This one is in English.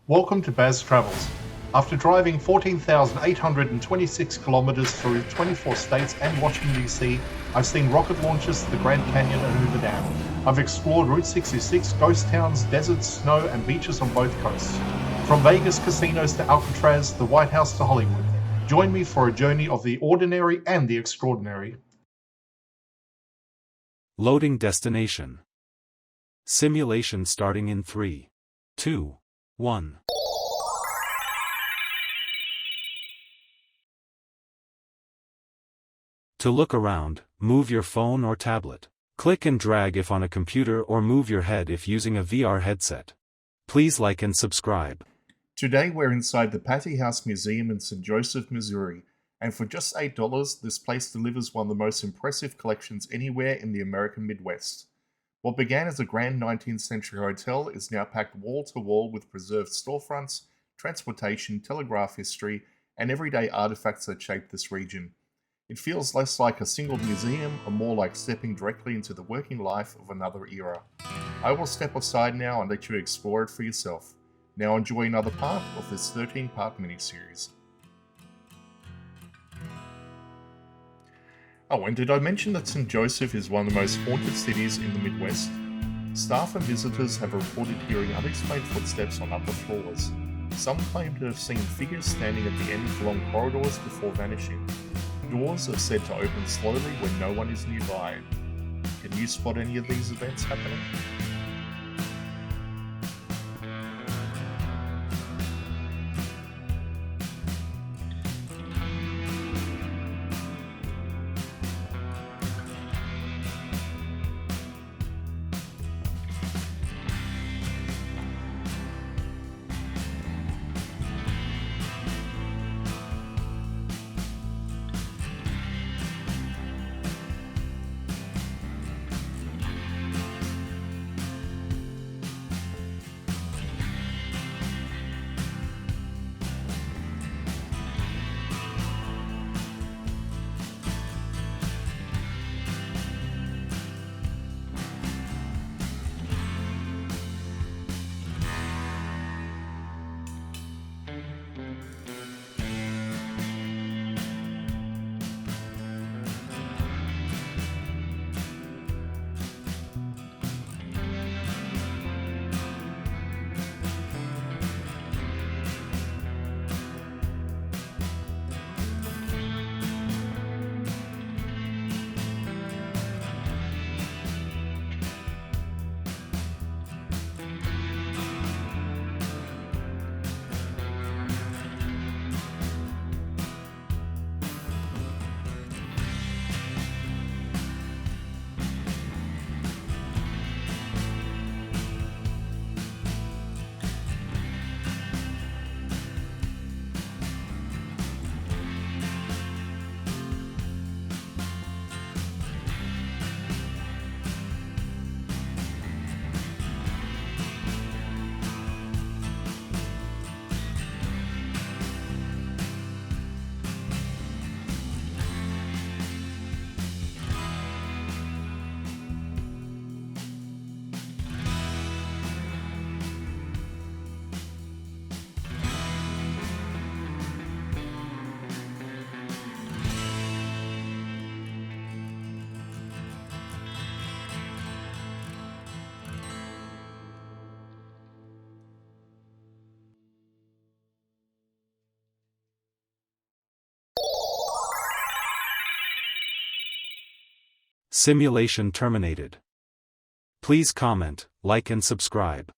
Welcome to Baz Travels. After driving 14,826 kilometers through 24 states and Washington, D.C., I've seen rocket launches to the Grand Canyon and Hoover Dam. I've explored Route 66, ghost towns, deserts, snow, and beaches on both coasts. From Vegas casinos to Alcatraz, the White House to Hollywood. Join me for a journey of the ordinary and the extraordinary. Loading destination. Simulation starting in 3, 2, 1. To look around, move your phone or tablet. Click and drag if on a computer or move your head if using a VR headset. Please like and subscribe. Today we're inside the Patee House Museum in St. Joseph, Missouri, and for just $8, this place delivers one of the most impressive collections anywhere in the American Midwest. What began as a grand 19th century hotel is now packed wall to wall with preserved storefronts, transportation, telegraph history, and everyday artifacts that shape this region. It feels less like a single museum and more like stepping directly into the working life of another era. I will step aside now and let you explore it for yourself. Now enjoy another part of this 13-part miniseries. Oh, and did I mention that St. Joseph is one of the most haunted cities in the Midwest? Staff and visitors have reported hearing unexplained footsteps on upper floors. Some claim to have seen figures standing at the end of long corridors before vanishing. Doors are said to open slowly when no one is nearby. Can you spot any of these events happening? Simulation terminated. Please comment, like and subscribe.